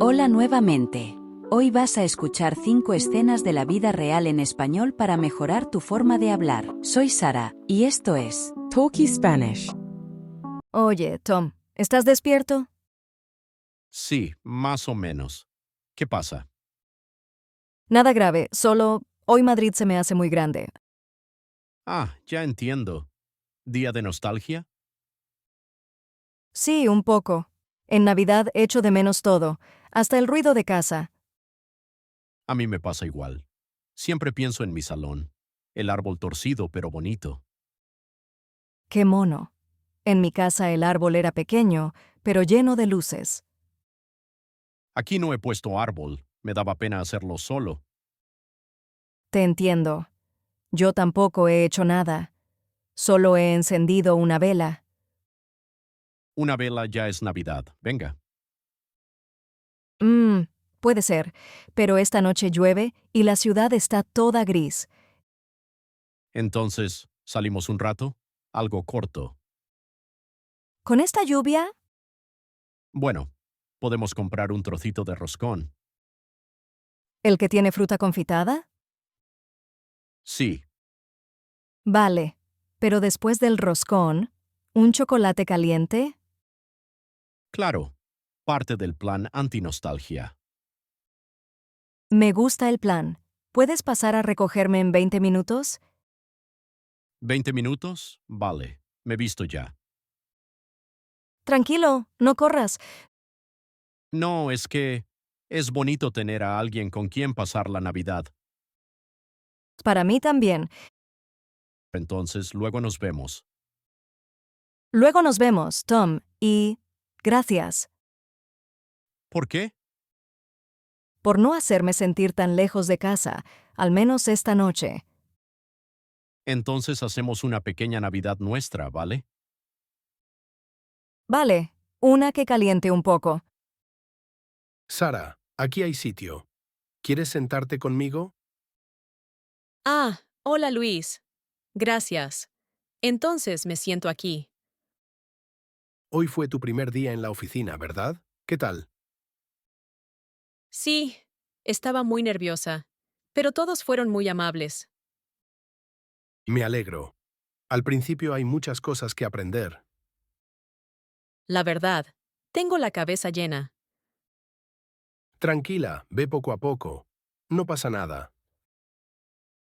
Hola nuevamente. Hoy vas a escuchar 5 escenas de la vida real en español para mejorar tu forma de hablar. Soy Sara, y esto es Talkie Spanish. Oye, Tom, ¿estás despierto? Sí, más o menos. ¿Qué pasa? Nada grave, solo hoy Madrid se me hace muy grande. Ah, ya entiendo. ¿Día de nostalgia? Sí, un poco. En Navidad echo de menos todo, hasta el ruido de casa. A mí me pasa igual. Siempre pienso en mi salón. El árbol torcido pero bonito. ¡Qué mono! En mi casa el árbol era pequeño, pero lleno de luces. Aquí no he puesto árbol. Me daba pena hacerlo solo. Te entiendo. Yo tampoco he hecho nada. Solo he encendido una vela. Una vela ya es Navidad. Venga. Mmm, puede ser, pero esta noche llueve y la ciudad está toda gris. Entonces, ¿salimos un rato? Algo corto. ¿Con esta lluvia? Bueno, podemos comprar un trocito de roscón. ¿El que tiene fruta confitada? Sí, Vale, pero después del roscón, ¿un chocolate caliente? claro. Parte del plan antinostalgia. Me gusta el plan. ¿Puedes pasar a recogerme en 20 minutos? ¿20 minutos? Vale. Me visto ya. Tranquilo, no corras. No, es que es bonito tener a alguien con quien pasar la Navidad. Para mí también. Entonces, luego nos vemos. Luego nos vemos, Tom, y gracias ¿Por qué? por no hacerme sentir tan lejos de casa, al menos esta noche. Entonces hacemos una pequeña Navidad nuestra, ¿vale? Vale, una que caliente un poco. Sara, aquí hay sitio. ¿Quieres sentarte conmigo? Ah, hola Luis. Gracias. Entonces me siento aquí. Hoy fue tu primer día en la oficina, ¿verdad? ¿Qué tal? Sí, estaba muy nerviosa, pero todos fueron muy amables. Me alegro. Al principio hay muchas cosas que aprender. La verdad, tengo la cabeza llena. Tranquila, ve poco a poco. No pasa nada.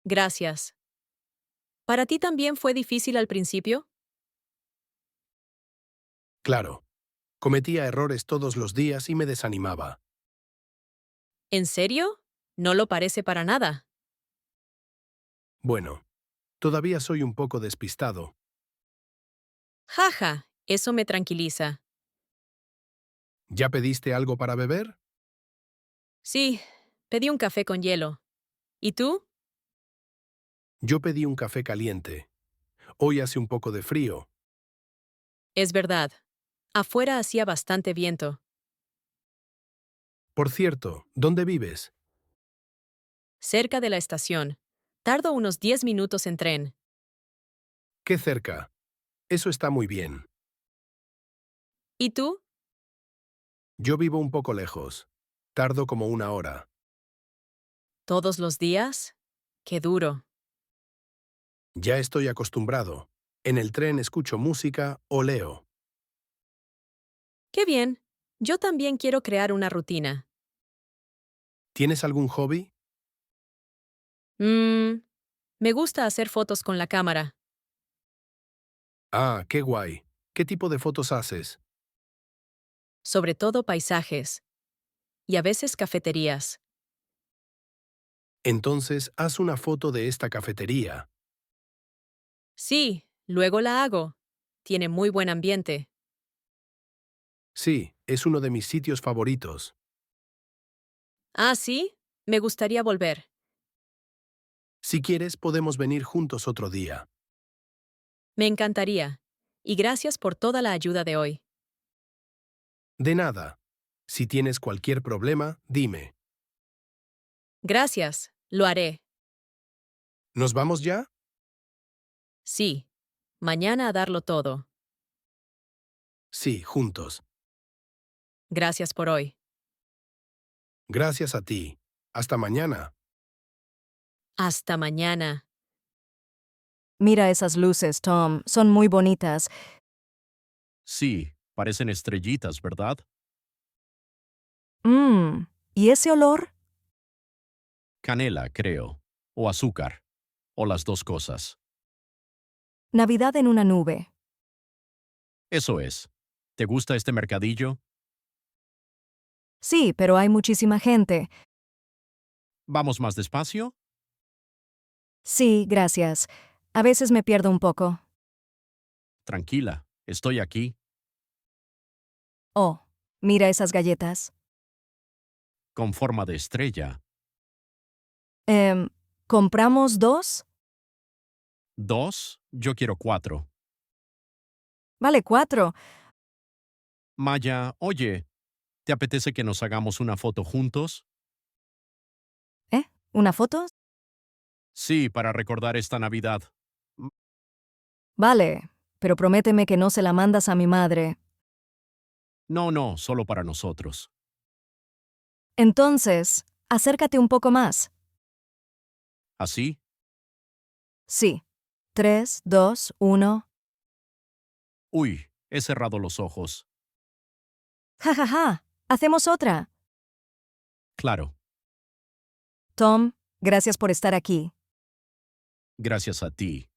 Gracias. ¿Para ti también fue difícil al principio? Claro. Cometía errores todos los días y me desanimaba. ¿En serio? No lo parece para nada. Bueno, todavía soy un poco despistado. Jaja, eso me tranquiliza. ¿Ya pediste algo para beber? Sí, pedí un café con hielo. ¿Y tú? Yo pedí un café caliente. Hoy hace un poco de frío. Es verdad. Afuera hacía bastante viento. Por cierto, ¿dónde vives? Cerca de la estación. Tardo unos 10 minutos en tren. ¿Qué cerca? Eso está muy bien. ¿Y tú? Yo vivo un poco lejos. Tardo como 1 hora. ¿Todos los días? Qué duro. Ya estoy acostumbrado. En el tren escucho música o leo. Qué bien. Yo también quiero crear una rutina. ¿Tienes algún hobby? Mmm, me gusta hacer fotos con la cámara. Ah, qué guay. ¿Qué tipo de fotos haces? Sobre todo paisajes. Y a veces cafeterías. Entonces, haz una foto de esta cafetería. Sí, luego la hago. Tiene muy buen ambiente. Sí, es uno de mis sitios favoritos. Ah, sí, me gustaría volver. Si quieres, podemos venir juntos otro día. Me encantaría. Y gracias por toda la ayuda de hoy. De nada. Si tienes cualquier problema, dime. Gracias, lo haré. ¿Nos vamos ya? Sí, mañana a darlo todo. Sí, juntos. Gracias por hoy. Gracias a ti. Hasta mañana. Hasta mañana. Mira esas luces, Tom. Son muy bonitas. Sí, parecen estrellitas, ¿verdad? ¿Y ese olor? Canela, creo. O azúcar. O las dos cosas. Navidad en una nube. Eso es. ¿Te gusta este mercadillo? Sí, pero hay muchísima gente. ¿Vamos más despacio? Sí, gracias. A veces me pierdo un poco. Tranquila, estoy aquí. Oh, mira esas galletas. Con forma de estrella. ¿Compramos dos? 2, yo quiero 4. Vale, 4. Maya, oye, ¿te apetece que nos hagamos una foto juntos? ¿Una foto? Sí, para recordar esta Navidad. Vale, pero prométeme que no se la mandas a mi madre. No, no, solo para nosotros. Entonces, acércate un poco más. ¿Así? Sí. 3, 2, 1. Uy, he cerrado los ojos. Ja, ja, ja. Hacemos otra. Claro, Tom, gracias por estar aquí. gracias a ti.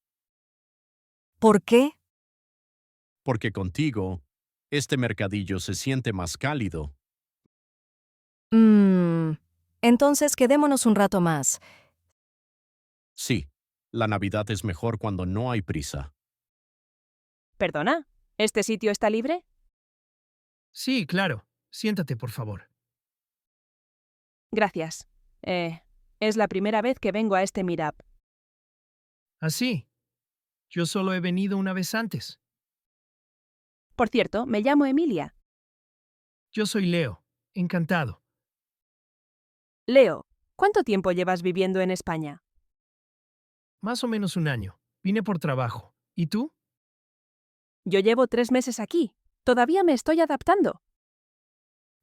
¿Por qué? Porque contigo, este mercadillo se siente más cálido. Entonces quedémonos un rato más. Sí, la Navidad es mejor cuando no hay prisa. ¿Perdona? ¿Este sitio está libre? Sí, claro. Siéntate, por favor. Gracias. Es la primera vez que vengo a este meetup. Así. Yo solo he venido una vez antes. Por cierto, me llamo Emilia. Yo soy Leo. Encantado. Leo, ¿cuánto tiempo llevas viviendo en España? Más o menos un año. Vine por trabajo. ¿Y tú? Yo llevo 3 meses aquí. Todavía me estoy adaptando.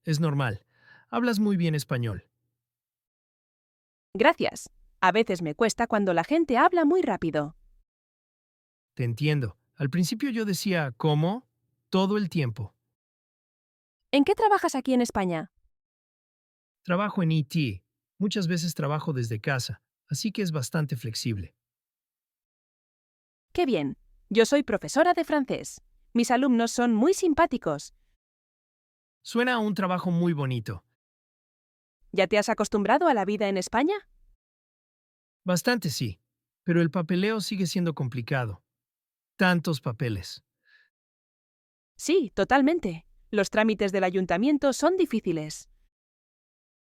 Es normal. Hablas muy bien español. Gracias. A veces me cuesta cuando la gente habla muy rápido. Te entiendo. Al principio yo decía, ¿cómo? Todo el tiempo. ¿En qué trabajas aquí en España? Trabajo en IT. Muchas veces trabajo desde casa, así que es bastante flexible. Qué bien. Yo soy profesora de francés. Mis alumnos son muy simpáticos. Suena a un trabajo muy bonito. ¿Ya te has acostumbrado a la vida en España? Bastante sí, pero el papeleo sigue siendo complicado. Tantos papeles. Sí, totalmente. Los trámites del ayuntamiento son difíciles.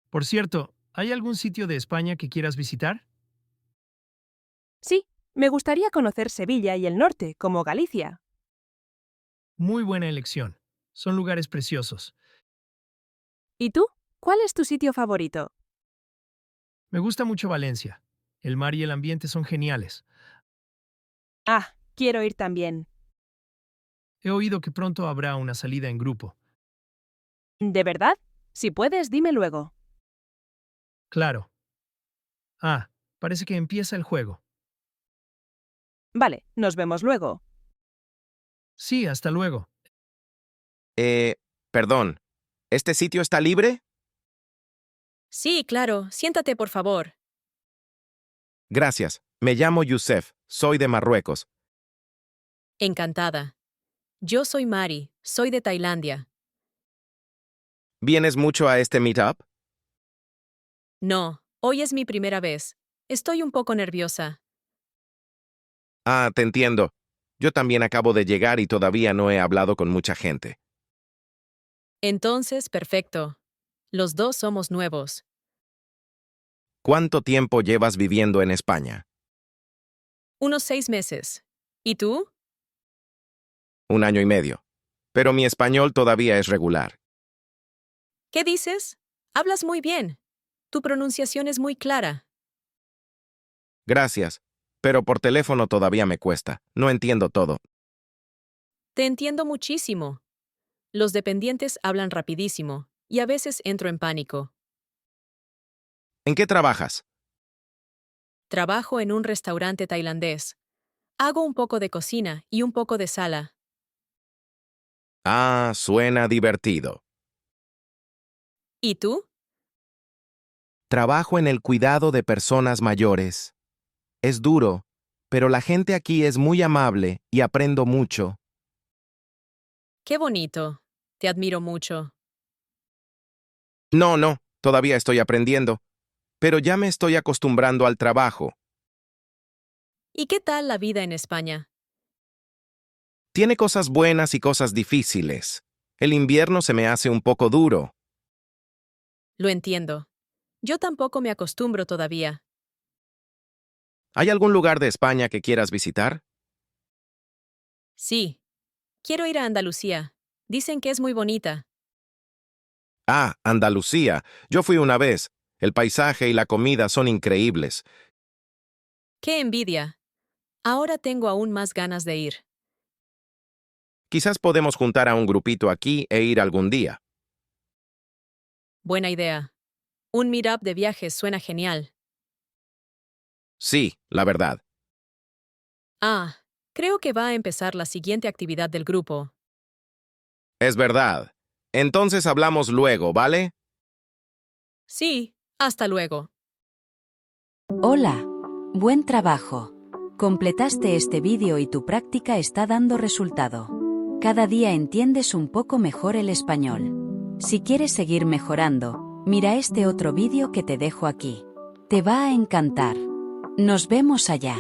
Por cierto, ¿hay algún sitio de España que quieras visitar? Sí, me gustaría conocer Sevilla y el norte, como Galicia. Muy buena elección. Son lugares preciosos. ¿Y tú? ¿Cuál es tu sitio favorito? Me gusta mucho Valencia. El mar y el ambiente son geniales. Ah, quiero ir también. He oído que pronto habrá una salida en grupo. ¿De verdad? Si puedes, dime luego. Claro. Ah, parece que empieza el juego. Vale, nos vemos luego. Sí, hasta luego. Perdón. ¿Este sitio está libre? Sí, claro. Siéntate, por favor. Gracias. Me llamo Youssef. Soy de Marruecos. Encantada. Yo soy Mari. Soy de Tailandia. ¿Vienes mucho a este meetup? No, hoy es mi primera vez. Estoy un poco nerviosa. Ah, te entiendo. Yo también acabo de llegar y todavía no he hablado con mucha gente. Entonces, perfecto. Los dos somos nuevos. ¿Cuánto tiempo llevas viviendo en España? Unos 6 meses. ¿Y tú? 1 año y medio. Pero mi español todavía es regular. ¿Qué dices? Hablas muy bien. Tu pronunciación es muy clara. Gracias. Pero por teléfono todavía me cuesta. No entiendo todo. Te entiendo muchísimo. Los dependientes hablan rapidísimo, y a veces entro en pánico. ¿En qué trabajas? Trabajo en un restaurante tailandés. Hago un poco de cocina y un poco de sala. Ah, suena divertido. ¿Y tú? Trabajo en el cuidado de personas mayores. Es duro, pero la gente aquí es muy amable y aprendo mucho. Qué bonito. Te admiro mucho. No, todavía estoy aprendiendo, pero ya me estoy acostumbrando al trabajo. ¿Y qué tal la vida en España? Tiene cosas buenas y cosas difíciles. El invierno se me hace un poco duro. Lo entiendo. Yo tampoco me acostumbro todavía. ¿Hay algún lugar de España que quieras visitar? Sí. Quiero ir a Andalucía. Dicen que es muy bonita. Ah, Andalucía. Yo fui una vez. El paisaje y la comida son increíbles. ¡Qué envidia! Ahora tengo aún más ganas de ir. Quizás podemos juntar a un grupito aquí e ir algún día. Buena idea. Un meetup de viajes suena genial. Sí, la verdad. Ah, creo que va a empezar la siguiente actividad del grupo. Es verdad. Entonces hablamos luego, ¿vale? Sí, hasta luego. Hola. Buen trabajo. Completaste este vídeo y tu práctica está dando resultado. Cada día entiendes un poco mejor el español. Si quieres seguir mejorando, mira este otro vídeo que te dejo aquí. Te va a encantar. Nos vemos allá.